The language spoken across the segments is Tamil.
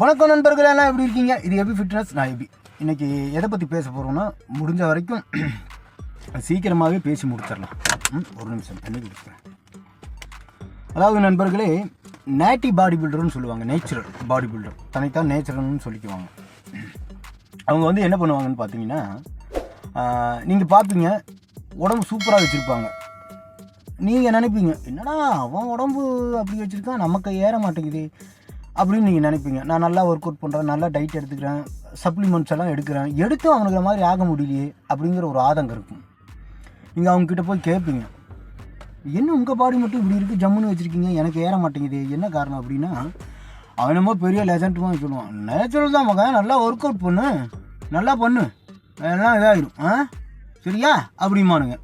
வணக்கம் நண்பர்கள், எல்லாம் எப்படி இருக்கீங்க? இது எபி ஃபிட்னஸ், நான் எபி. இன்றைக்கி எதை பற்றி பேச போகிறோன்னா, முடிஞ்ச வரைக்கும் சீக்கிரமாகவே பேசி முடிச்சிடலாம். ஒரு நிமிஷம் தண்ணி குடிக்கிறேன். அதாவது நண்பர்களே, நேட்டி பாடி பில்டர்னு சொல்லுவாங்க. நேச்சுரல் பாடி பில்டர், தனித்தான் நேச்சுரல்னு சொல்லிக்குவாங்க. அவங்க வந்து என்ன பண்ணுவாங்கன்னு பார்த்தீங்கன்னா, நீங்கள் பார்ப்பீங்க உடம்பு சூப்பராக வச்சுருப்பாங்க. நீங்கள் நினைப்பீங்க, என்னடா அவன் உடம்பு அப்படி வச்சுருக்கான், நமக்கு ஏற மாட்டேங்குது அப்படின்னு நீங்கள் நினைப்பீங்க. நான் நல்லா ஒர்க் அவுட் பண்ணுறேன், நல்லா டைட் எடுத்துக்கிறேன், சப்ளிமெண்ட்ஸ் எல்லாம் எடுத்தும் அவனுக்கு மாதிரி ஆக முடியலையே அப்படிங்கிற ஒரு ஆதங்கம் இருக்கும். நீங்கள் அவங்கக்கிட்ட போய் கேட்பீங்க, என்ன உங்கள் பாடி மட்டும் இப்படி இருக்குது, ஜம்முன்னு வச்சுருக்கீங்க, எனக்கு ஏற மாட்டேங்குது, என்ன காரணம் அப்படின்னா, அவனமோ பெரிய லெஜண்ட் மாதிரி சொல்லுவான். நேச்சுரல் தான் மகன், நல்லா ஒர்க் அவுட் பண்ணு, நல்லா பண்ணு, எல்லாம் இதாகிடும் சரியா அப்படிமானுங்க.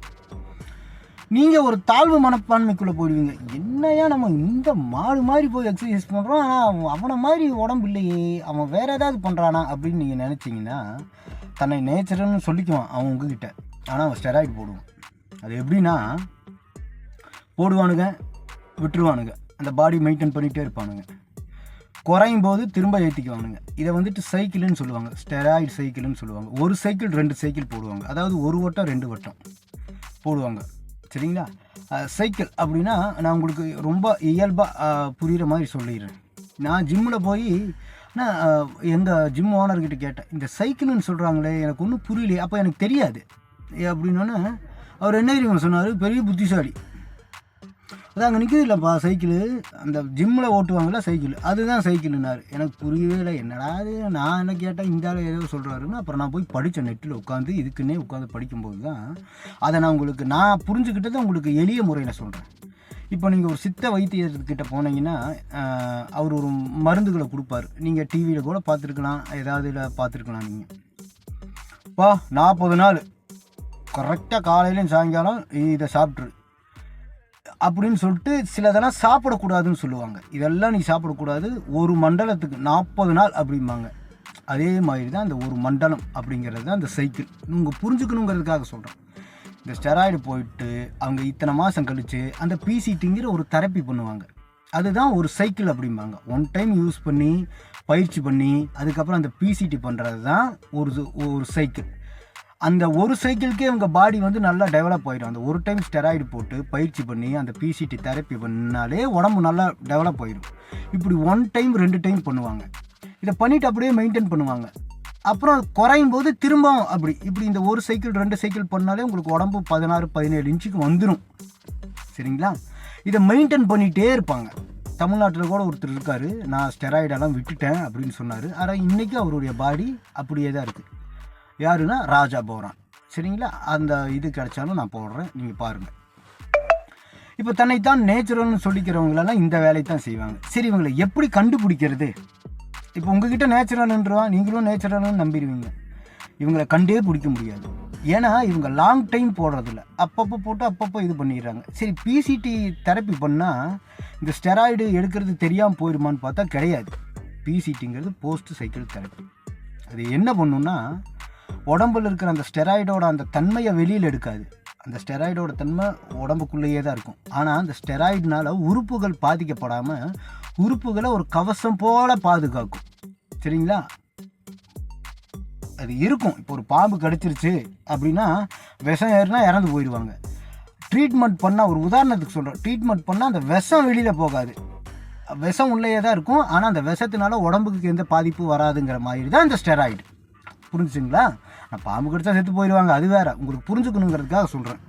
நீங்கள் ஒரு தாழ்வு மனப்பான்மைக்குள்ளே போயிடுவீங்க. என்னையா நம்ம இந்த மாடு மாதிரி போய் எக்ஸசைஸ் பண்ணுறோம், ஆனால் அவனை மாதிரி உடம்பு இல்லையே, அவன் வேறு ஏதாவது பண்ணுறானா அப்படின்னு நீங்கள் நினச்சிங்கன்னா, தன்னை நேச்சுரல்னு சொல்லிக்குவான் அவன் உங்ககிட்ட. ஆனால் அவன் ஸ்டெராய்டு போடுவான். அது எப்படின்னா, போடுவானுங்க, விட்டுருவானுங்க, அந்த பாடி மெயின்டைன் பண்ணிகிட்டே இருப்பானுங்க. குறையும் போது திரும்ப ஏற்றிக்குவானுங்க. இதை வந்துட்டு சைக்கிள்னு சொல்லுவாங்க, ஸ்டெராய்டு சைக்கிள்னு சொல்லுவாங்க. ஒரு சைக்கிள் 2 சைக்கிள் போடுவாங்க, அதாவது ஒரு வட்டம் 2 வட்டம் போடுவாங்க. சரிங்களா? சைக்கிள் அப்படின்னா நான் உங்களுக்கு ரொம்ப இயல்பாக புரிகிற மாதிரி சொல்லிடுறேன். நான் ஜிம்மில் போய் நான் எங்கள் ஜிம் ஓனர்கிட்ட கேட்டேன், இந்த சைக்கிள்னு சொல்கிறாங்களே எனக்கு ஒன்றும் புரியலையே, அப்போ எனக்கு தெரியாது அப்படின்னோன்னே அவர் என்ன தெரியுமா சொன்னார், பெரிய புத்திசாலி, அது அங்கே நிற்கிது இல்லைப்பா சைக்கிள், அந்த ஜிம்மில் ஓட்டுவாங்கள்ல சைக்கிள், அதுதான் சைக்கிள்னாரு. எனக்கு புரியவே இல்லை, என்னடா அது, நான் என்ன கேட்டேன், இந்த ஆள் ஏதோ சொல்கிறாருன்னு. அப்புறம் நான் போய் படித்தேன், நெட்டில் உட்காந்து, இதுக்குன்னே உட்காந்து படிக்கும்போது தான் அதை நான் புரிஞ்சுக்கிட்டதை உங்களுக்கு எளிய முறையில் சொல்கிறேன். இப்போ நீங்கள் ஒரு சித்த வைத்தியர்கிட்ட போனீங்கன்னா, அவர் ஒரு மருந்துகளை கொடுப்பார். நீங்கள் டிவியில் கூட பார்த்துருக்கலாம், ஏதாவது பார்த்துருக்கலாம். நீங்கள் பா 40 நாள் கரெக்டாக காலையிலையும் சாயங்காலம் இதை சாப்பிட்ரு அப்படின்னு சொல்லிட்டு சிலதெல்லாம் சாப்பிடக்கூடாதுன்னு சொல்லுவாங்க. இதெல்லாம் நீ சாப்பிடக்கூடாது, ஒரு மண்டலத்துக்கு 40 நாள் அப்படிம்பாங்க. அதே மாதிரி தான் அந்த ஒரு மண்டலம் அப்படிங்கிறது தான் அந்த சைக்கிள். நீங்கள் புரிஞ்சுக்கணுங்கிறதுக்காக சொல்கிறேன். இந்த ஸ்டெராய்டு போயிட்டு அவங்க இத்தனை மாதம் கழித்து அந்த பிசிடிங்கிற ஒரு தெரப்பி பண்ணுவாங்க. அதுதான் ஒரு சைக்கிள் அப்படிம்பாங்க. 1 டைம் யூஸ் பண்ணி பயிற்சி பண்ணி அதுக்கப்புறம் அந்த பிசிடி பண்ணுறது தான் ஒரு சைக்கிள். அந்த ஒரு சைக்கிளுக்கே உங்கள் பாடி வந்து நல்லா டெவலப் ஆகிடும். அந்த ஒரு டைம் ஸ்டெராய்டு போட்டு பயிற்சி பண்ணி அந்த பிசிடி தெரப்பி பண்ணாலே உடம்பு நல்லா டெவலப் ஆகிடும். இப்படி 1 டைம் 2 டைம் பண்ணுவாங்க. இதை பண்ணிவிட்டு அப்படியே மெயின்டைன் பண்ணுவாங்க. அப்புறம் குறையும் போது திரும்பவும் இப்படி இந்த ஒரு சைக்கிள் 2 சைக்கிள் பண்ணாலே உங்களுக்கு உடம்பு 16-17 இன்ச்சுக்கு வந்துடும். சரிங்களா? இதை மெயின்டைன் பண்ணிகிட்டே இருப்பாங்க. தமிழ்நாட்டில் கூட ஒருத்தர் இருக்கார், நான் ஸ்டெராய்டெல்லாம் விட்டுட்டேன் அப்படின்னு சொன்னார். ஆனால் இன்றைக்கி அவருடைய பாடி அப்படியே தான் இருக்குது. யாருன்னா ராஜா போகிறான். சரிங்களா? அந்த இது கிடைச்சாலும் நான் போடுறேன், நீங்கள் பாருங்கள். இப்போ தன்னைத்தான் நேச்சுரல்னு சொல்லிக்கிறவங்களெல்லாம் இந்த வேலையை தான் செய்வாங்க. சரி, இவங்களை எப்படி கண்டுபிடிக்கிறது? இப்போ உங்ககிட்ட நேச்சுரல்ன்றான், நீங்களும் நேச்சுரல்னு நம்பிடுவீங்க. இவங்களை கண்டே பிடிக்க முடியாது. ஏன்னா இவங்க லாங் டைம் போடுறதில்ல, அப்பப்போ போட்டு அப்பப்போ இது பண்ணிடுறாங்க. சரி, பிசிடி தெரப்பி பண்ணால் இந்த ஸ்டெராய்டு எடுக்கிறது தெரியாமல் போயிடுமான்னு பார்த்தா கிடையாது. பிசிடிங்கிறது போஸ்ட் சைக்கிள் தெரப்பி. அது என்ன பண்ணுன்னா, உடம்புல இருக்கிற அந்த ஸ்டெராய்டோட அந்த தன்மையை வெளியில் எடுக்காது. அந்த ஸ்டெராய்டோட தன்மை உடம்புக்குள்ளேயே தான் இருக்கும். ஆனால் அந்த ஸ்டெராய்டுனால உறுப்புகள் பாதிக்கப்படாமல் உறுப்புகளை ஒரு கவசம் போல பாதுகாக்கும். சரிங்களா? அது இருக்கும். இப்போ ஒரு பாம்பு கடிச்சிருச்சு அப்படின்னா விஷம் ஏறினா இறந்து போயிடுவாங்க. ட்ரீட்மெண்ட் பண்ணால், ஒரு உதாரணத்துக்கு சொல்கிறேன், ட்ரீட்மெண்ட் பண்ணால் அந்த விஷம் வெளியில் போகாது, விஷம் உள்ளேயே தான் இருக்கும். ஆனால் அந்த விஷத்தினால உடம்புக்கு எந்த பாதிப்பும் வராதுங்கிற மாதிரி தான் இந்த ஸ்டெராய்டு. புரிஞ்சுங்களா? நான் பாம்பு கடிச்சா செத்து போயிடுவாங்க, அது வேறு, உங்களுக்கு புரிஞ்சுக்கணுங்கிறதுக்காக சொல்கிறேன்.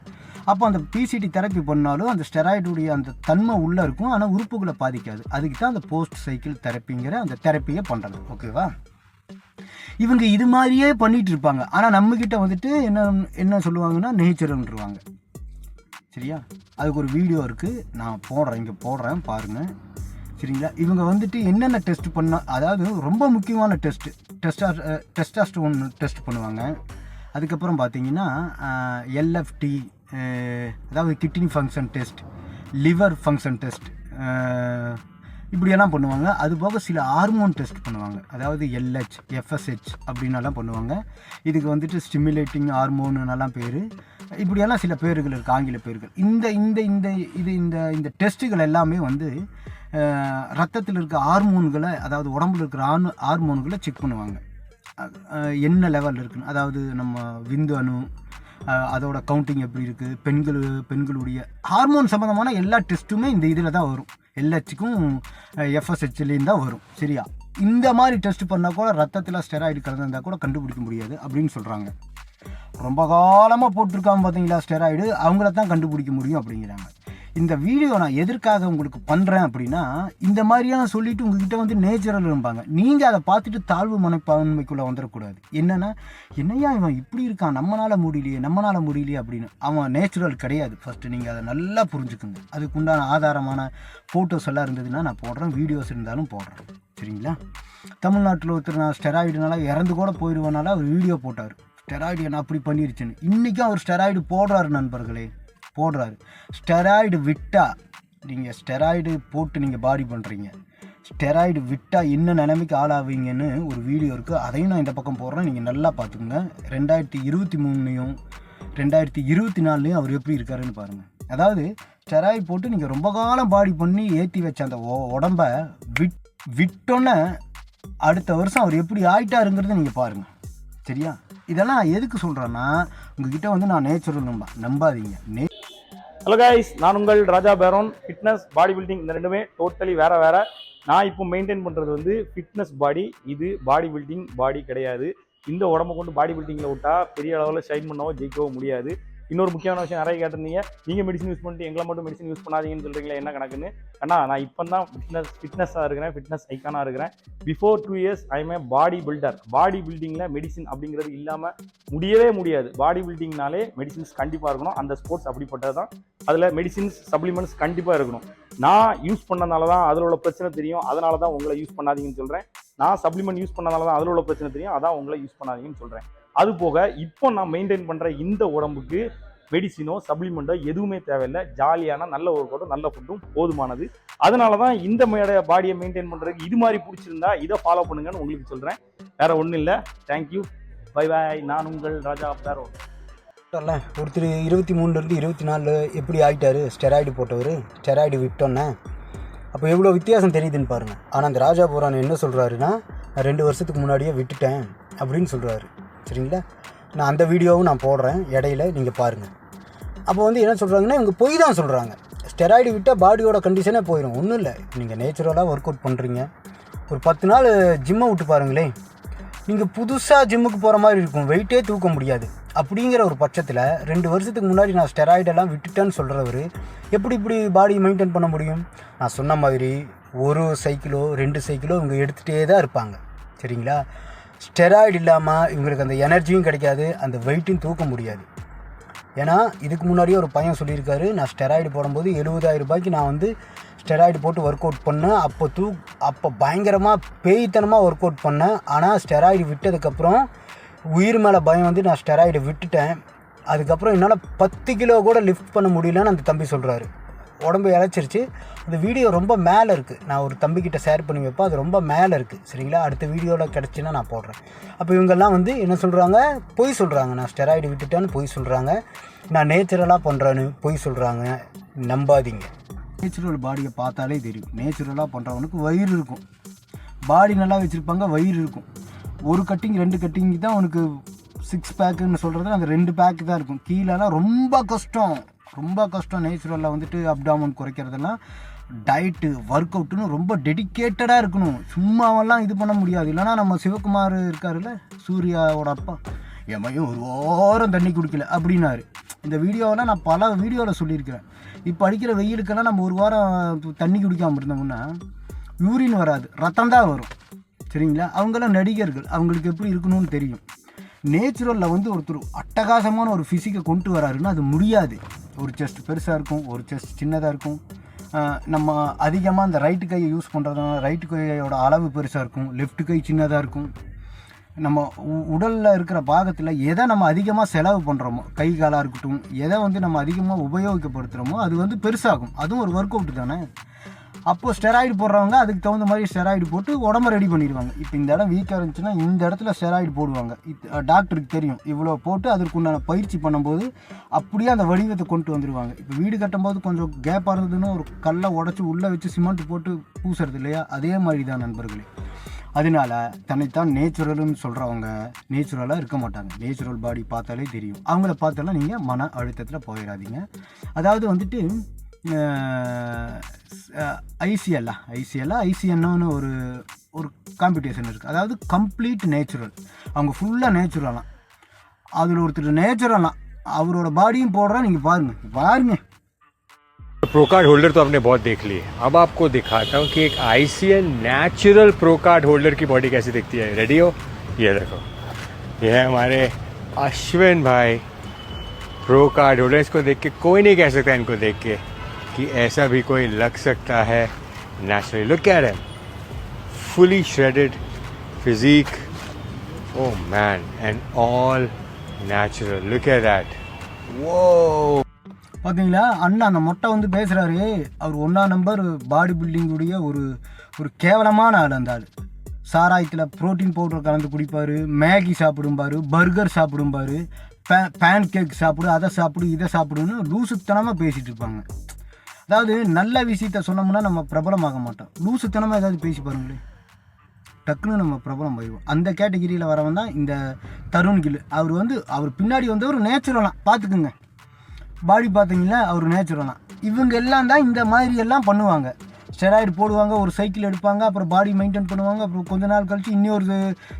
அப்போ அந்த பிசிடி தெரப்பி பண்ணாலும் அந்த ஸ்டெராய்டுடைய அந்த தன்மை உள்ளே இருக்கும், ஆனால் உறுப்புகளை பாதிக்காது. அதுக்கு தான் அந்த போஸ்ட் சைக்கிள் தெரப்பிங்கிற அந்த தெரப்பியை பண்ணுறது. ஓகேவா? இவங்க இது மாதிரியே பண்ணிகிட்டு இருப்பாங்க. ஆனால் நம்மக்கிட்ட வந்துட்டு என்ன சொல்லுவாங்கன்னா நேச்சுரல்ன்றுவாங்க. சரியா? அதுக்கு ஒரு வீடியோ இருக்குது, நான் போடுறேன், இங்கே போடுறேன், பாருங்கள். சரிங்களா? இவங்க வந்துட்டு என்னென்ன டெஸ்ட் பண்ணால், அதாவது ரொம்ப முக்கியமான டெஸ்டாஸ்டரோன் டெஸ்ட் பண்ணுவாங்க. அதுக்கப்புறம் பார்த்தீங்கன்னா எல்எஃப்டி, அதாவது kidney function test, liver function test, இப்படியெல்லாம் பண்ணுவாங்க. அது போக சில ஹார்மோன் டெஸ்ட் பண்ணுவாங்க. அதாவது LH, FSH அப்படின்னெல்லாம் பண்ணுவாங்க. இதுக்கு வந்துட்டு ஸ்டிமுலேட்டிங் ஹார்மோனுன்னெல்லாம் பேர். இப்படியெல்லாம் சில பேர்கள் இருக்குது, ஆங்கில பேர்கள். இந்த இந்த இந்த இது இந்த இந்த டெஸ்ட்டுகள் எல்லாமே வந்து ரத்தத்தில் இருக்க ஹார்மோன்களை, அதாவது உடம்புல இருக்கிற ஹார்மோன்களை செக் பண்ணுவாங்க. என்ன லெவல் இருக்குன்னு, அதாவது நம்ம விந்து அணு, அதோட கவுண்டிங் எப்படி இருக்குது, பெண்களுடைய ஹார்மோன் சம்மந்தமான எல்லா டெஸ்ட்டுமே இந்த இதில் தான் வரும். LHக்கும் FSHலேயும் தான் வரும். சரியா? இந்த மாதிரி டெஸ்ட் பண்ணால் கூட ரத்தத்தில் ஸ்டெராய்டு கலந்துருந்தால் கூட கண்டுபிடிக்க முடியாது அப்படின்னு சொல்கிறாங்க. ரொம்ப காலமாக போட்டிருக்காங்க பார்த்தீங்களா ஸ்டெராய்டு, அவங்கள தான் கண்டுபிடிக்க முடியும் அப்படிங்கிறாங்க. இந்த வீடியோ நான் எதற்காக உங்களுக்கு பண்ணுறேன் அப்படின்னா, இந்த மாதிரியான சொல்லிவிட்டு உங்ககிட்ட வந்து நேச்சுரல் இருப்பாங்க. நீங்கள் அதை பார்த்துட்டு தாழ்வு மனப்பான்மைக்குள்ளே வந்துடக்கூடாது. என்னென்னா, என்னையா இவன் இப்படி இருக்கான், நம்மளால் முடியலையே அப்படின்னு. அவன் நேச்சுரல் கிடையாது. ஃபஸ்ட்டு நீங்கள் அதை நல்லா புரிஞ்சுக்குங்க. அதுக்குண்டான ஆதாரமான ஃபோட்டோஸ் எல்லாம் இருந்ததுன்னா நான் போடுறேன், வீடியோஸ் இருந்தாலும் போடுறேன். சரிங்களா? தமிழ்நாட்டில் ஒருத்தர் நான் ஸ்டெராய்டுனால இறந்து கூட போயிடுவேனால அவர் வீடியோ போட்டார். ஸ்டெராய்டு என்ன அப்படி பண்ணிருச்சுன்னு. இன்றைக்கும் அவர் ஸ்டெராய்டு போடுறாரு நண்பர்களே, போடுறாரு. ஸ்டெராய்டு விட்டால், நீங்கள் ஸ்டெராய்டு போட்டு நீங்கள் பாடி பண்ணுறீங்க, ஸ்டெராய்டு விட்டால் என்ன நிலைமைக்கு ஆளாவீங்கன்னு ஒரு வீடியோ இருக்குது. அதையும் நான் இந்த பக்கம் போடுறேன், நீங்கள் நல்லா பார்த்துக்குங்க. 2023லையும் 2024லையும் அவர் எப்படி இருக்காருன்னு பாருங்கள். அதாவது ஸ்டெராய்டு போட்டு நீங்கள் ரொம்ப காலம் பாடி பண்ணி ஏற்றி வச்ச அந்த உடம்பை விட்டோன்னே அடுத்த வருஷம் அவர் எப்படி ஆயிட்டாருங்கிறத நீங்கள் பாருங்கள். சரியா? இதெல்லாம் எதுக்கு சொல்கிறேன்னா, உங்ககிட்ட வந்து நான் நேச்சுரல் நம்பாதீங்க. ஹலோ கைஸ், நான் உங்கள் ராஜா பேரோன். ஃபிட்னஸ், பாடி பில்டிங் இந்த ரெண்டுமே டோட்டலி வேறு. நான் இப்போ மெயின்டைன் பண்ணுறது வந்து ஃபிட்னஸ் பாடி. இது பாடி பில்டிங் பாடி கிடையாது. இந்த உடம்பை கொண்டு பாடி பில்டிங்கில் விட்டால் பெரிய அளவில் ஷைன் பண்ணவோ ஜெயிக்கவோ முடியாது. இன்னொரு முக்கியமான விஷயம் நிறைய கேட்டிருந்தீங்க, நீங்கள் மெடிசன் யூஸ் பண்ணிட்டு எங்களை மட்டும் மெடிசன் யூஸ் பண்ணாதீங்கன்னு சொல்கிறீங்களா, என்ன கணக்குன்னு. ஆனால் நான் இப்போ தான் ஃபிட்னஸாக இருக்கிறேன், ஃபிட்னஸ் ஐக்கானாக இருக்கிறேன். Before 2 years I am a body builder. Body பில்டிங்கில் மெடிசின் அப்படிங்கிறது இல்லாமல் முடியவே முடியாது. பாடி பில்டிங்னாலே மெடிசின்ஸ் கண்டிப்பாக இருக்கணும். அந்த ஸ்போர்ட்ஸ் அப்படிப்பட்டது தான். அதில் மெடிசின்ஸ், சப்ளிமெண்ட்ஸ் கண்டிப்பாக இருக்கணும். நான் யூஸ் பண்ணனால தான் அதில் உள்ள பிரச்சனை தெரியும், அதனால தான் உங்களை யூஸ் பண்ணாதீங்கன்னு சொல்கிறேன். நான் சப்ளிமெண்ட் யூஸ் பண்ணனால தான் அதில் உள்ள பிரச்சனை தெரியும், அதான் உங்களை யூஸ் பண்ணாதீங்கன்னு சொல்கிறேன். அது போக இப்போ நான் மெயின்டைன் பண்ணுற இந்த உடம்புக்கு மெடிசினோ சப்ளிமெண்ட்டோ எதுவுமே தேவையில்லை. ஜாலியான நல்ல ஒர்க் அவுட்டும் நல்ல ஃபுட்டும் போதுமானது. அதனால தான் இந்த பாடியை மெயின்டைன் பண்ணுறதுக்கு இது மாதிரி பிடிச்சிருந்தா இதை ஃபாலோ பண்ணுங்கன்னு உங்களுக்கு சொல்கிறேன். வேறு ஒன்றும் இல்லை. Thank you, bye bye. நான் உங்கள் ராஜா பேரோ. ஒருத்தர் 23லேருந்து 24 எப்படி ஆகிட்டார் ஸ்டெராய்டு போட்டவர், ஸ்டெராய்டு விட்டோன்னே. அப்போ எவ்வளோ வித்தியாசம் தெரியுதுன்னு பாருங்கள். ஆனால் அந்த ராஜா புரான் என்ன சொல்கிறாருன்னா, நான் 2 வருஷத்துக்கு முன்னாடியே விட்டுட்டேன் அப்படின்னு சொல்கிறாரு. சரிங்களா? நான் அந்த வீடியோவும் நான் போடுறேன் இடையில, நீங்கள் பாருங்கள். அப்போ வந்து என்ன சொல்கிறாங்கன்னா, இவங்க பொய் தான் சொல்கிறாங்க. ஸ்டெராய்டு விட்டால் பாடியோட கண்டிஷனே போயிடும். ஒன்றும் இல்லை, நீங்கள் நேச்சுரலாக ஒர்க் அவுட் பண்ணுறீங்க, ஒரு 10 நாள் ஜிம்மை விட்டு பாருங்களேன், நீங்கள் புதுசாக ஜிம்முக்கு போகிற மாதிரி இருக்கும், வெயிட்டே தூக்க முடியாது. அப்படிங்கிற ஒரு பட்சத்தில் 2 வருஷத்துக்கு முன்னாடி நான் ஸ்டெராய்டெல்லாம் விட்டுட்டேன்னு சொல்கிறவர் இப்படி பாடி மெயின்டைன் பண்ண முடியும்? நான் சொன்ன மாதிரி 1 சைக்கிளோ 2 சைக்கிளோ இவங்க எடுத்துகிட்டே தான் இருப்பாங்க. சரிங்களா? ஸ்டெராய்டு இல்லாமல் இவங்களுக்கு அந்த எனர்ஜியும் கிடைக்காது, அந்த வெயிட்டும் தூக்க முடியாது. ஏன்னா இதுக்கு முன்னாடியே ஒரு பையன் சொல்லியிருக்காரு, நான் ஸ்டெராய்டு போடும்போது 70,000 ரூபாய்க்கு நான் வந்து ஸ்டெராய்டு போட்டு ஒர்க் அவுட் பண்ணேன். அப்போ பயங்கரமாக பேய்த்தனமாக ஒர்க் அவுட் பண்ணேன். ஆனால் ஸ்டெராய்டு விட்டதுக்கப்புறம் உயிர் மேலே பயம் வந்து நான் ஸ்டெராய்டு விட்டுட்டேன். அதுக்கப்புறம் என்னால் 10 கிலோ கூட லிஃப்ட் பண்ண முடியலன்னு அந்த தம்பி சொல்கிறாரு. உடம்பு இழைச்சிருச்சு. அந்த வீடியோ ரொம்ப மேலே இருக்குது, நான் ஒரு தம்பிக்கிட்ட ஷேர் பண்ணி வைப்பேன், அது ரொம்ப மேலே இருக்குது. சரிங்களா? அடுத்த வீடியோவில் கிடச்சின்னா நான் போடுறேன். அப்போ இவங்கெல்லாம் வந்து என்ன சொல்கிறாங்க, பொய் சொல்கிறாங்க. நான் ஸ்டெராய்டு விட்டுட்டேன்னு பொய் சொல்கிறாங்க, நான் நேச்சுரலாக பண்ணுறேன்னு பொய் சொல்கிறாங்க. நம்பாதீங்க. நேச்சுரல் பாடியை பார்த்தாலே தெரியும். நேச்சுரலாக பண்ணுறவனுக்கு வயிறு இருக்கும், பாடி நல்லா வச்சுருப்பாங்க, வயிறு இருக்கும். 1 கட்டிங் 2 கட்டிங் தான் அவனுக்கு 6 பேக்குன்னு சொல்கிறது, அந்த 2 பேக்கு தான் இருக்கும். கீழெல்லாம் ரொம்ப கஷ்டம். நேச்சுரலில் வந்துட்டு அப்டாமன் குறைக்கிறதெல்லாம் டயட்டு, ஒர்க் அவுட்டுன்னு ரொம்ப டெடிக்கேட்டடாக இருக்கணும். சும்மாவெல்லாம் இது பண்ண முடியாது. இல்லைனா நம்ம சிவகுமார் இருக்காருல்ல, சூர்யாவோட அப்பா, எமையும் ஒரு ஓரம் தண்ணி குடிக்கல அப்படின்னாரு. இந்த வீடியோவெல்லாம் நான் பல வீடியோவில் சொல்லியிருக்கிறேன். இப்போ அடிக்கிற வெயிலுக்கெல்லாம் நம்ம 1 வாரம் தண்ணி குடிக்காமல் இருந்தோம்னா யூரின் வராது, ரத்தம் தான் வரும். சரிங்களா? அவங்களாம் நடிகர்கள், அவங்களுக்கு எப்படி இருக்கணும்னு தெரியும். நேச்சுரலில் வந்து ஒருத்தர் அட்டகாசமான ஒரு ஃபிசிக்கை கொண்டு வராருன்னா அது முடியாது. ஒரு செஸ்ட் பெருசாக இருக்கும், ஒரு செஸ்ட் சின்னதாக இருக்கும். நம்ம அதிகமாக இந்த ரைட்டு கையை யூஸ் பண்ணுறதுனால ரைட்டு கையோட அளவு பெருசாக இருக்கும், லெஃப்ட் கை சின்னதாக இருக்கும். நம்ம உடலில் இருக்கிற பாகத்தில் எதை நம்ம அதிகமாக செலவு பண்ணுறோமோ, கை காலாக இருக்கட்டும், எதை வந்து நம்ம அதிகமாக உபயோகப்படுத்துகிறோமோ அது வந்து பெருசாகும். அதுவும் ஒரு ஒர்க் அவுட்டு தானே. அப்போது ஸ்டெராய்டு போடுறவங்க அதுக்கு தகுந்த மாதிரி ஸ்டெராய்டு போட்டு உடம்ப ரெடி பண்ணிடுவாங்க. இப்போ இந்த இடம் வீக்காக இருந்துச்சுன்னா இந்த இடத்துல ஸ்டெராய்டு போடுவாங்க. டாக்டருக்கு தெரியும். இவ்வளோ போட்டு அதற்கு உண்டான பயிற்சி பண்ணும்போது அப்படியே அந்த வடிவத்தை கொண்டு வந்துடுவாங்க. இப்போ வீடு கட்டும்போது கொஞ்சம் கேப்பாக இருந்ததுன்னு ஒரு கல்லை உடச்சி உள்ளே வச்சு சிமெண்ட் போட்டு பூசுறது இல்லையா, அதே மாதிரி தான் நண்பர்களே. அதனால தன்னைத்தான் நேச்சுரல்னு சொல்கிறவங்க நேச்சுரலாக இருக்க மாட்டாங்க. நேச்சுரல் பாடி பார்த்தாலே தெரியும். அவங்கள பார்த்தாலும் நீங்கள் மன அழுத்தத்தில் போயிடாதீங்க. அதாவது வந்துட்டு ஐசிஎன்னு ஒரு காம்படிஷன் இருக்குது. அதாவது கம்ப்ளீட் நேச்சுரல். அவங்க ஃபுல்லாக நேச்சுரலாம். அதில் ஒருத்தர் நேச்சுரலாம் அவரோட பாடியும் போடுறா. நீங்கள் பாருங்கள். प्रो कार्ड होल्डर तो आपने बहुत देख ली. अब आपको दिखाता हूँ कि एक ICN natural pro card holder की बॉडी कैसी दिखती है. रेडी हो? ये देखो, ये है हमारे अश्विन भाई प्रो कार्ड होल्डर. इसको देख के कोई नहीं कह सकता इनको देख के कि ऐसा भी कोई लग सकता है naturally. Look at him, fully shredded physique. Oh man, and all natural. Look at that. वो பார்த்தீங்களா அண்ணா அந்த மொட்டை வந்து பேசுகிறாரு. அவர் 1ஆம் நம்பர் பாடி பில்டிங்குடைய ஒரு கேவலமான ஆள். அந்த ஆள் சாராயத்தில் ப்ரோட்டீன் பவுடர் கலந்து குடிப்பார், மேகி சாப்பிடும்பார், பர்கர் சாப்பிடும்பார், பேன் கேக் சாப்பிடு, அதை சாப்பிடு, இதை சாப்பிடுன்னு லூசுத்தனமாக பேசிகிட்டு இருப்பாங்க. அதாவது நல்ல விஷயத்த சொன்னோம்னா நம்ம பிரபலமாக மாட்டோம். லூசுத்தனமாக ஏதாவது பேசி பாருங்களேன், டக்குன்னு நம்ம பிரபலம் போயிடுவோம். அந்த கேட்டகிரியில் வரவன் தான் இந்த தருண் கில். அவர் பின்னாடி வந்து ஒரு நேச்சுரலாக பார்த்துக்குங்க. பாடி பார்த்தீங்களா, அவர் நேச்சுரலாக. இவங்க எல்லாம் தான் இந்த மாதிரி எல்லாம் பண்ணுவாங்க. ஸ்டெராய்டு போடுவாங்க, ஒரு சைக்கிள் எடுப்பாங்க, அப்புறம் பாடி மெயின்டைன் பண்ணுவாங்க, அப்புறம் கொஞ்ச நாள் கழித்து இன்னொரு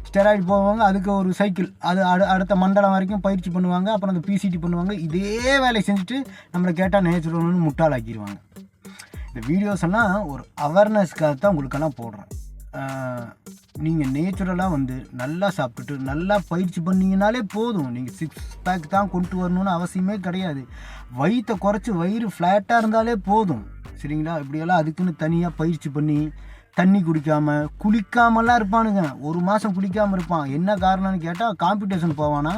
ஸ்டெராய்டு போவாங்க, அதுக்கு ஒரு சைக்கிள், அது அடுத்த மண்டலம் வரைக்கும் பயிற்சி பண்ணுவாங்க, அப்புறம் அந்த பிசிடி பண்ணுவாங்க. இதே வேலையை செஞ்சுட்டு நம்மளை கேட்டால் நேச்சுரல்னு முட்டாளாக்கிடுவாங்க. இந்த வீடியோஸ் எல்லாம் ஒரு அவேர்னஸ்க்காக தான் உங்களுக்கெல்லாம் போடுறேன். நீங்கள் நேச்சுரலாக வந்து நல்லா சாப்பிட்டுட்டு நல்லா பயிற்சி பண்ணிங்கனாலே போதும். நீங்கள் 6 பேக் தான் கொண்டு வரணும்னு அவசியமே கிடையாது. வயிற்றை குறைச்சி வயிறு ஃப்ளாட்டாக இருந்தாலே போதும். சரிங்களா? இப்படியெல்லாம் அதுக்குன்னு தனியாக பயிற்சி பண்ணி தண்ணி குளிக்காமலாம் இருப்பானுங்க. 1 மாதம் குளிக்காமல் இருப்பான். என்ன காரணம்னு கேட்டால் காம்படிஷன் போவானா,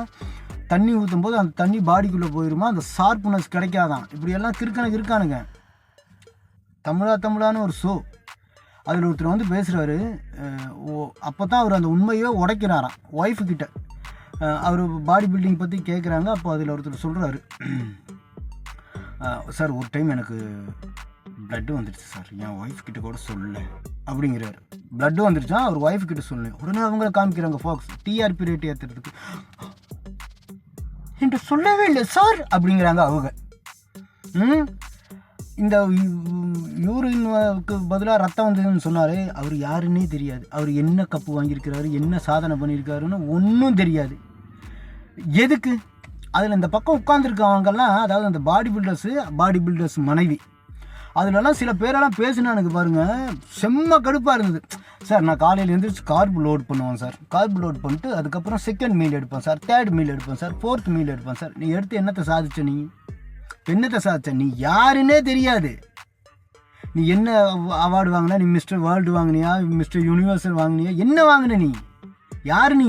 தண்ணி ஊற்றும் போது அந்த தண்ணி பாடிக்குள்ளே போயிடுமா, அந்த ஷார்ப்னஸ் கிடைக்காதான். இப்படியெல்லாம் இருக்கானுங்க. தமிழான்னு ஒரு ஷோ, அதில் ஒருத்தர் வந்து பேசுகிறாரு. அப்போ தான் அவர் அந்த உண்மையை உடைக்கிறாராம் ஒய்ஃபுக்கிட்ட. அவர் பாடி பில்டிங் பற்றி கேட்குறாங்க. அப்போ அதில் ஒருத்தர் சொல்கிறாரு, சார் ஒரு டைம் எனக்கு ப்ளட்டு வந்துடுச்சு சார், என் ஒய்ஃப்கிட்ட கூட சொல்லலை அப்படிங்கிறாரு. ப்ளட்டு வந்துடுச்சா, அவர் ஒய்ஃப்கிட்ட சொல்லலை. உடனே அவங்கள காமிக்கிறாங்க ஃபாக்ஸ் டிஆர்பி ரேட் ஏற்றுறதுக்கு. என்று சொல்லவே இல்லை சார் அப்படிங்கிறாங்க அவங்க. இந்த யூரினுக்கு பதிலாக ரத்தம் வந்ததுன்னு சொன்னார். அவர் யாருன்னே தெரியாது. அவர் என்ன கப்பு வாங்கியிருக்கிறாரு, என்ன சாதனை பண்ணியிருக்காருன்னு ஒன்றும் தெரியாது. எதுக்கு அதில் இந்த பக்கம் உட்காந்துருக்கவங்கெல்லாம், அதாவது அந்த பாடி பில்டர்ஸ் மனைவி, அதுலலாம் சில பேரெல்லாம் பேசினானுக்கு பாருங்கள், செம்ம கடுப்பாக இருந்தது. சார் நான் காலையில் எழுந்திரிச்சு கார்பு லோட் பண்ணுவேன் சார், கார்பு லோட் பண்ணிட்டு அதுக்கப்புறம் 2nd மீல் எடுப்பேன் சார், 3rd மீல் எடுப்பேன் சார், 4th மீல் எடுப்பேன் சார். நீ எடுத்து என்னத்தை சாதிச்ச? நீ யாருன்னே தெரியாது. நீ என்ன அவார்டு வாங்கினா? நீ மிஸ்டர் வேர்ல்டு வாங்கினியா, மிஸ்டர் யூனிவர்சல் வாங்கினியா, என்ன வாங்கின? நீ யார்? நீ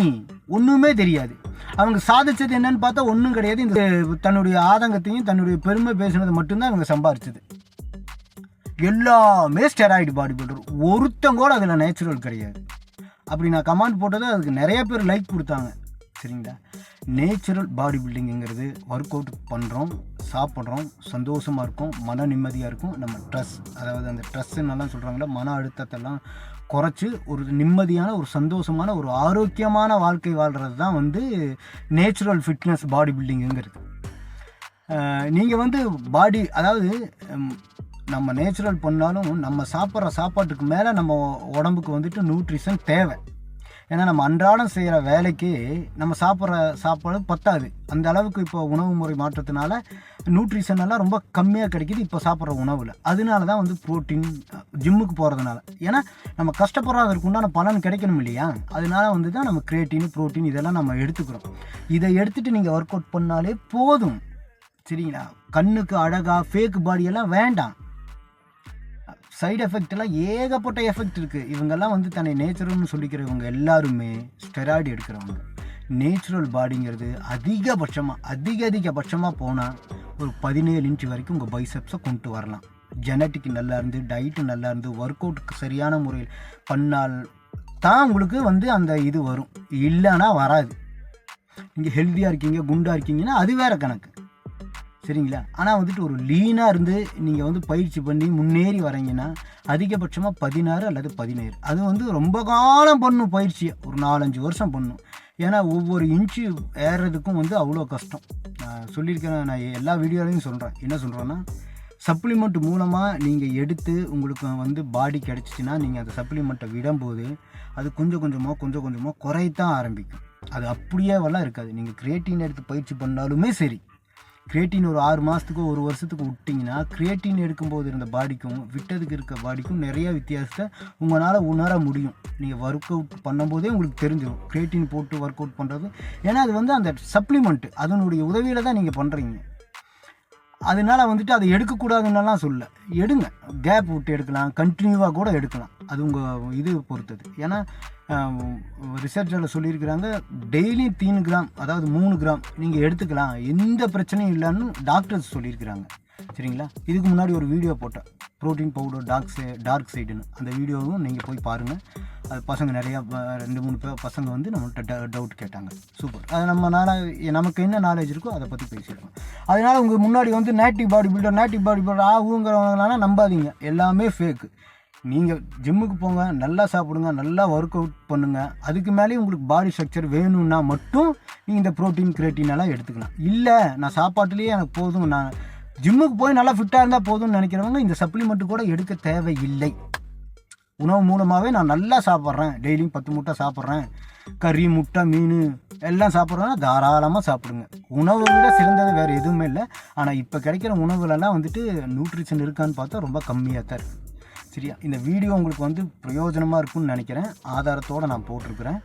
ஒன்றுமே தெரியாது. அவங்க சாதிச்சது என்னன்னு பார்த்தா ஒன்றும் கிடையாது. இந்த தன்னுடைய ஆதங்கத்தையும் தன்னுடைய பெருமை பேசுனது மட்டும்தான் அவங்க சம்பாரிச்சது. எல்லாமே ஸ்டெராய்டு பாடி பில்டர். ஒருத்தங்க கூட அதில் நேச்சுரல் கிடையாது. அப்படி நான் கமெண்ட் போட்டது அதுக்கு நிறைய பேர் லைக் கொடுத்தாங்க. சரிங்களா? நேச்சுரல் பாடி பில்டிங்குங்கிறது ஒர்க் அவுட் பண்ணுறோம், சாப்பிட்றோம், சந்தோஷமாக இருக்கும், மன நிம்மதியாக இருக்கும். நம்ம அதாவது அந்த ஸ்ட்ரெஸ்ஸுன்னெல்லாம் சொல்கிறாங்களே, மன அழுத்தத்தெல்லாம் குறைச்சி ஒரு நிம்மதியான, ஒரு சந்தோஷமான, ஒரு ஆரோக்கியமான வாழ்க்கை வாழ்கிறது தான் வந்து நேச்சுரல் ஃபிட்னஸ் பாடி பில்டிங்குங்கிறது. நீங்கள் வந்து அதாவது நம்ம நேச்சுரல் பண்ணாலும் நம்ம சாப்பிட்ற சாப்பாட்டுக்கு மேலே நம்ம உடம்புக்கு வந்துட்டு நியூட்ரிஷன் தேவை. ஏன்னா நம்ம அன்றாடம் செய்கிற வேலைக்கு நம்ம சாப்பிட்ற சாப்பாடு பத்தாது. அந்த அளவுக்கு இப்போ உணவு முறை மாற்றத்தினால நியூட்ரிஷன் எல்லாம் ரொம்ப கம்மியாக கிடைக்கிது இப்போ சாப்பிட்ற உணவில். அதனால தான் வந்து ப்ரோட்டீன், ஜிம்முக்கு போகிறதுனால. ஏன்னா நம்ம கஷ்டப்படுறதுக்கு உண்டான பலன் கிடைக்கணும் இல்லையா? அதனால வந்து தான் நம்ம கிரியேட்டின், ப்ரோட்டீன் இதெல்லாம் நம்ம எடுத்துக்கிறோம். இதை எடுத்துகிட்டு நீங்கள் ஒர்க் அவுட் பண்ணாலே போதும். சரிங்களா? கண்ணுக்கு அழகாக ஃபேக் பாடியெல்லாம் வேண்டாம். சைடு எஃபெக்ட் எல்லாம் ஏகப்பட்ட எஃபெக்ட் இருக்குது. இவங்கெல்லாம் வந்து தன்னை நேச்சுரல்னு சொல்லிக்கிறவங்க எல்லாருமே ஸ்டெராய்டு எடுக்கிறவங்க. நேச்சுரல் பாடிங்கிறது அதிகபட்சமாக போனால் ஒரு 17 இன்ச் வரைக்கும் உங்கள் பைசெப்ஸை கொண்டு வரலாம். ஜெனட்டிக் நல்லா இருந்து, டயட்டு நல்லா இருந்து, ஒர்க் அவுட்டுக்கு சரியான முறையில் பண்ணால் தான் உங்களுக்கு வந்து அந்த இது வரும். இல்லைன்னா வராது. நீங்கள் ஹெல்த்தியாக இருக்கீங்க, குண்டாக இருக்கீங்கன்னா அது வேறு கணக்கு, சரிங்களா? ஆனால் வந்துட்டு ஒரு லீனாக இருந்து நீங்கள் வந்து பயிற்சி பண்ணி முன்னேறி வரீங்கன்னா அதிகபட்சமாக 16 அல்லது 17. அது வந்து ரொம்ப காலம் பண்ணும் பயிற்சியை, ஒரு 4-5 வருஷம் பண்ணும். ஏன்னா ஒவ்வொரு இன்ச்சு ஏறுறதுக்கும் வந்து அவ்வளோ கஷ்டம். நான் சொல்லியிருக்கிறேன், நான் எல்லா வீடியோலையும் சொல்கிறேன். என்ன சொல்கிறேன்னா, சப்ளிமெண்ட் மூலமாக நீங்கள் எடுத்து உங்களுக்கு வந்து பாடி கிடச்சிச்சின்னா நீங்கள் அந்த சப்ளிமெண்ட்டை விடும்போது அது கொஞ்சம் கொஞ்சமாக குறையத்தான் ஆரம்பிக்கும். அது அப்படியேவெல்லாம் இருக்காது. நீங்கள் கிரியேட்டின் எடுத்து பயிற்சி பண்ணாலுமே சரி, கிரியேட்டின் ஒரு 6 மாதத்துக்கு 1 வருஷத்துக்கு விட்டிங்கன்னா கிரியேட்டின் எடுக்கும்போது இருந்த பாடிக்கும் விட்டதுக்கு இருக்க பாடிக்கும் நிறைய வித்தியாசத்தை உங்களால் உணர முடியும். நீங்கள் ஒர்க் அவுட் பண்ணும்போதே உங்களுக்கு தெரிஞ்சிடும் கிரியேட்டின் போட்டு ஒர்க் அவுட் பண்ணுறது. ஏன்னா அது வந்து அந்த சப்ளிமெண்ட்டு அதனுடைய உதவியில் தான் நீங்கள் பண்ணுறீங்க. அதனால் வந்துட்டு அதை எடுக்கக்கூடாதுன்னெல்லாம் சொல்ல, எடுங்க, கேப் விட்டு எடுக்கலாம், கண்டினியூவாக கூட எடுக்கலாம். அது உங்கள் இது பொறுத்தது. ஏன்னா ரிசர்ச்சில் சொல்லியிருக்கிறாங்க, டெய்லி 3 கிராம் அதாவது 3 கிராம் நீங்கள் எடுத்துக்கலாம், எந்த பிரச்சனையும் இல்லைன்னு டாக்டர்ஸ் சொல்லியிருக்கிறாங்க, சரிங்களா? இதுக்கு முன்னாடி ஒரு வீடியோ போட்டேன், ப்ரோட்டீன் பவுடர் டார்க் சைடுன்னு. அந்த வீடியோவும் நீங்கள் போய் பாருங்கள். அது பசங்க நிறையா 2-3 பசங்க வந்து நம்மள்கிட்ட டவுட் கேட்டாங்க. சூப்பர். அது நமக்கு என்ன நாலேஜ் இருக்கோ அதை பற்றி பேசியிருக்கோம். அதனால் உங்கள் முன்னாடி வந்து நேட்டிவ் பாடி பில்டர் ஆகுங்கிறவங்களால நம்பாதீங்க, எல்லாமே ஃபேக்கு. நீங்கள் ஜிம்முக்கு போங்க, நல்லா சாப்பிடுங்க, நல்லா ஒர்க் அவுட் பண்ணுங்கள். அதுக்கு மேலேயும் உங்களுக்கு பாடி ஸ்ட்ரக்சர் வேணும்னா மட்டும் நீங்கள் இந்த ப்ரோட்டீன் கிரியேட்டினெல்லாம் எடுத்துக்கலாம். இல்லை நான் சாப்பாட்டுலேயே எனக்கு போதும், நான் ஜிம்முக்கு போய் நல்லா ஃபிட்டாக இருந்தால் போதும்னு நினைக்கிறவங்க இந்த சப்ளிமெண்ட்டு கூட எடுக்க தேவையில்லை. உணவு மூலமாகவே நான் நல்லா சாப்பிட்றேன், டெய்லியும் 10 முட்டை சாப்பிட்றேன், கறி முட்டை மீன் எல்லாம் சாப்பிட்றேன்னா தாராளமாக சாப்பிடுங்க. உணவை விட சிறந்தது வேறு எதுவுமே இல்லை. ஆனால் இப்போ கிடைக்கிற உணவுகளெல்லாம் வந்துட்டு நியூட்ரிஷன் இருக்கான்னு பார்த்தா ரொம்ப கம்மியாக தான் இருக்குது, சரியா? இந்த வீடியோ உங்களுக்கு வந்து பிரயோஜனமாக இருக்குன்னு நினைக்கிறேன். ஆதாரத்தோடு நான் போட்டிருக்கிறேன்.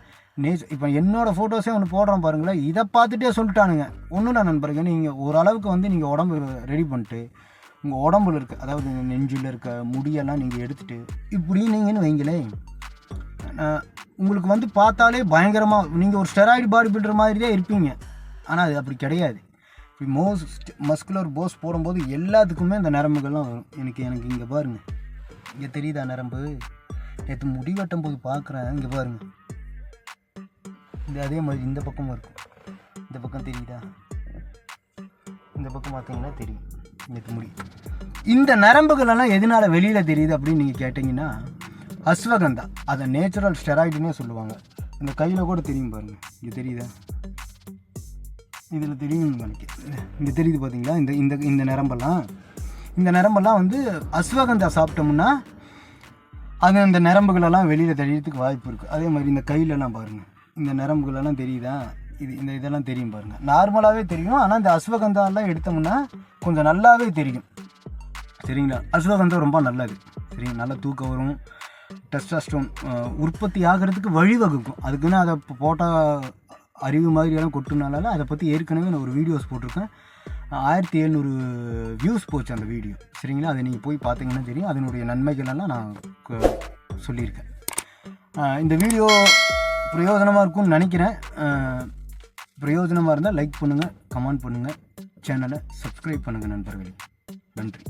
இப்போ என்னோடய ஃபோட்டோஸே ஒன்று போடுறோம் பாருங்களேன். இதை பார்த்துட்டே சொல்லிட்டானுங்க. ஒன்றும் இல்லை நண்பர்கள், நீங்கள் ஓரளவுக்கு வந்து நீங்கள் உடம்பு ரெடி பண்ணிட்டு உங்கள் உடம்புல இருக்க அதாவது நெஞ்சில் இருக்க முடியெல்லாம் நீங்கள் எடுத்துகிட்டு இப்படி நீங்கன்னு வைங்களேன், உங்களுக்கு வந்து பார்த்தாலே பயங்கரமாக நீங்கள் ஒரு ஸ்டெராய்டு பாடி பில்டர் மாதிரி தான் இருப்பீங்க. ஆனால் அது அப்படி கிடையாது. மஸ்குலர் போஸ் போடும்போது எல்லாத்துக்குமே அந்த நரம்புகள்லாம் வரும். எனக்கு இங்கே பாருங்கள், இங்கே தெரியுதா நரம்பு? நேற்று முடி வெட்டும் போது பார்க்குறேன், இங்கே பாருங்கள். இது அதே மாதிரி இந்த பக்கமும் இருக்கும். இந்த பக்கம் தெரியுதா? இந்த பக்கம் பார்த்தீங்கன்னா தெரியும் நேற்று முடி. இந்த நரம்புகளெல்லாம் எதனால் வெளியில் தெரியுது அப்படின்னு நீங்கள் கேட்டிங்கன்னா, அஸ்வகந்தா, அதை நேச்சுரல் ஸ்டெராய்டுன்னே சொல்லுவாங்க. இந்த கையில் கூட தெரியும் பாருங்கள், இங்கே தெரியுதா? இதில் தெரியும் நினைக்கிறேன். இங்கே தெரியுது பார்த்தீங்களா? இந்த நரம்பெல்லாம் வந்து அஸ்வகந்தா சாப்பிட்டோம்னா அது அந்த நரம்புகளெல்லாம் வெளியில் தெரியறதுக்கு வாய்ப்பு இருக்குது. அதே மாதிரி இந்த கையிலலாம் பாருங்கள், இந்த நரம்புகளெல்லாம் தெரியுதா? இதெல்லாம் தெரியும் பாருங்கள், நார்மலாகவே தெரியும். ஆனால் இந்த அஸ்வகந்தாலாம் எடுத்தோம்னா கொஞ்சம் நல்லாவே தெரியும், சரிங்களா? அஸ்வகந்தா ரொம்ப நல்லது, சரிங்க. நல்லா தூக்கம் வரும், டெஸ்டாஸ்டரோன் உற்பத்தி ஆகிறதுக்கு வழிவகுக்கும். அதுக்குன்னு அதை போட்டால் அறிவு மாதிரியெல்லாம் கொட்டுனால அதை பற்றி ஏற்கனவே நான் ஒரு வீடியோஸ் போட்டிருக்கேன். 1700 வியூஸ் போச்சு அந்த வீடியோ, சரிங்களா? அதை நீங்கள் போய் பார்த்தீங்கன்னா தெரியும். அதனுடைய நன்மைகளெல்லாம் நான் சொல்லியிருக்கேன். இந்த வீடியோ பிரயோஜனமாக இருக்கும்னு நினைக்கிறேன். பிரயோஜனமாக இருந்தால் லைக் பண்ணுங்கள், கமெண்ட் பண்ணுங்கள், சேனலை சப்ஸ்கிரைப் பண்ணுங்கள் நண்பர்களே. நன்றி.